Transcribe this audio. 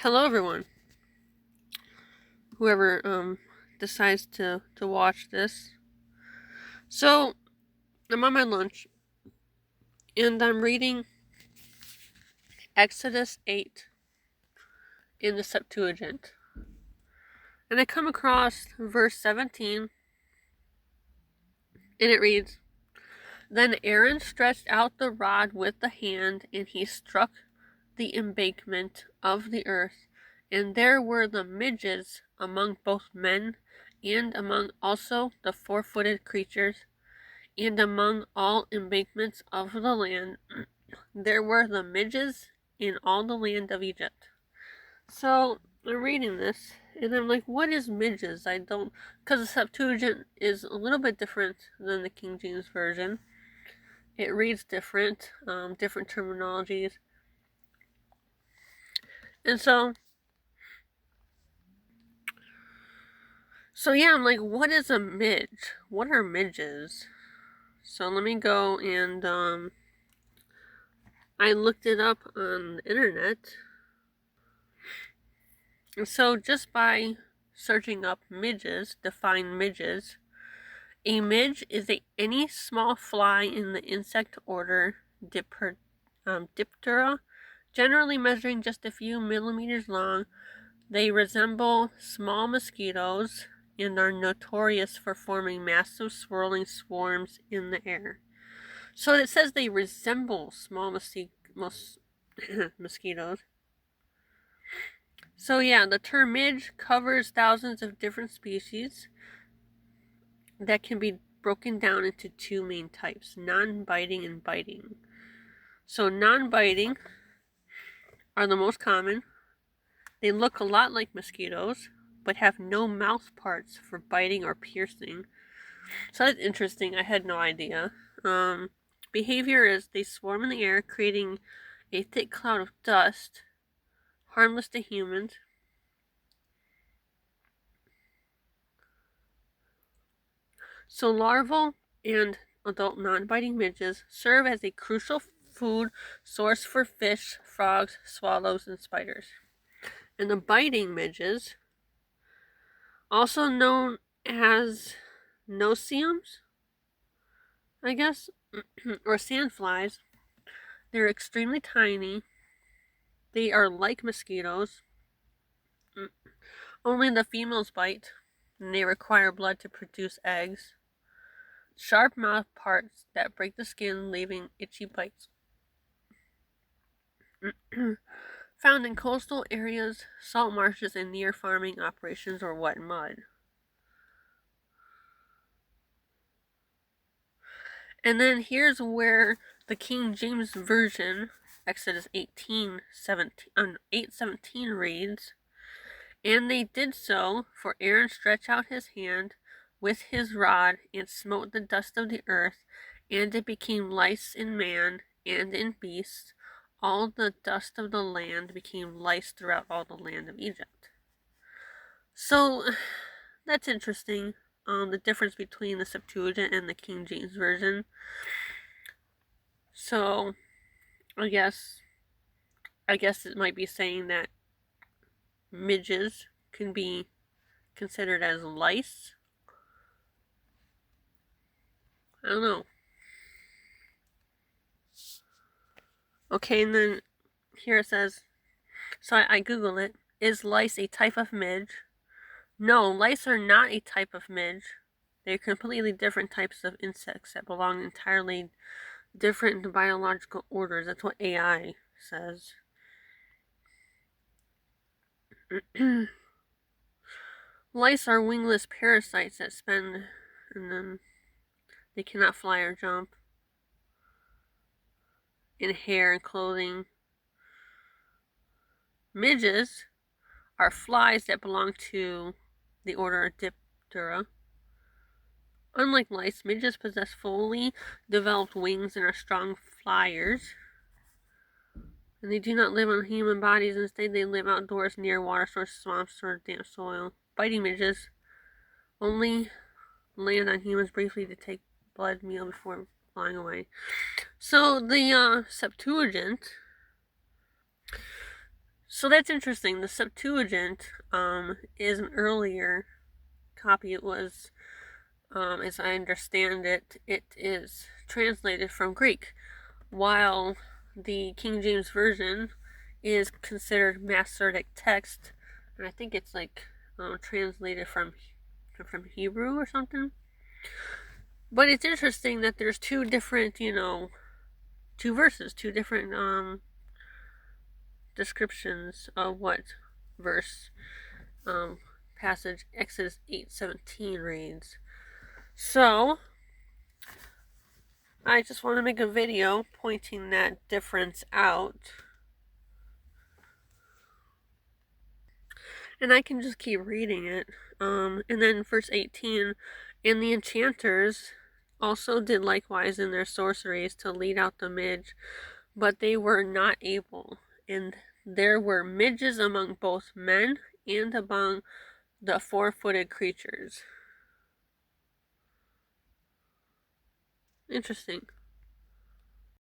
Hello everyone. Whoever decides to watch this. So I'm on my lunch and I'm reading Exodus 8 in the Septuigint. And I come across verse 17 and it reads, "Then Aaron stretched out the rod with the hand, and he struck the embankment of the earth, and there were the midges among both men, and among also the four-footed creatures, and among all embankments of the land, there were the midges in all the land of Egypt." So I'm reading this, and I'm like, what is midges? I don't, because the Septuagint is a little bit different than the King James Version. It reads different, different terminologies. And so yeah, I'm like, what is a midge? What are midges? So let me go and, I looked it up on the internet. And so just by searching up midges, define midges. A midge is any small fly in the insect order Diptera, generally measuring just a few millimeters long. They resemble small mosquitoes and are notorious for forming massive swirling swarms in the air. So it says they resemble small mosquitoes. So yeah, the term midge covers thousands of different species that can be broken down into two main types: non-biting and biting. So non-biting are the most common. They look a lot like mosquitoes, but have no mouth parts for biting or piercing. So that's interesting. I had no idea. Behavior is they swarm in the air, creating a thick cloud of dust, harmless to humans. So larval and adult non-biting midges serve as a crucial food source for fish, frogs, swallows, and spiders. And the biting midges, also known as no-see-ums, I guess, or sandflies, they're extremely tiny. They are like mosquitoes. Only the females bite, and they require blood to produce eggs. Sharp mouth parts that break the skin, leaving itchy bites. Found in coastal areas, salt marshes, and near farming operations or wet mud. And then here's where the King James Version, Exodus 8:17 reads, "And they did so, for Aaron stretched out his hand with his rod, and smote the dust of the earth, and it became lice in man and in beast. All the dust of the land became lice throughout all the land of Egypt." So that's interesting. The difference between the Septuagint and the King James Version. So I guess it might be saying that midges can be considered as lice. I don't know. Okay, and then here it says, so I Googled it. Is lice a type of midge? No, lice are not a type of midge. They're completely different types of insects that belong entirely different biological orders. That's what AI says. Lice are wingless parasites that spend, and then they cannot fly or jump, in hair and clothing. Midges are flies that belong to the order Diptera. Unlike lice, midges possess fully developed wings and are strong flyers. And they do not live on human bodies. Instead, they live outdoors near water sources, swamps, or damp soil. Biting midges only land on humans briefly to take blood meal before flying away. So the Septuagint. So that's interesting. The Septuagint is an earlier copy. It was, as I understand it, it is translated from Greek, while the King James Version is considered Masoretic text, and I think it's like translated from Hebrew or something. But it's interesting that there's two different, two verses, two different descriptions of what verse passage Exodus 8:17 reads. So I just want to make a video pointing that difference out. And I can just keep reading it. And then verse 18, and the enchanters also did likewise in their sorceries to lead out the midge, but they were not able. And there were midges among both men and among the four-footed creatures. Interesting.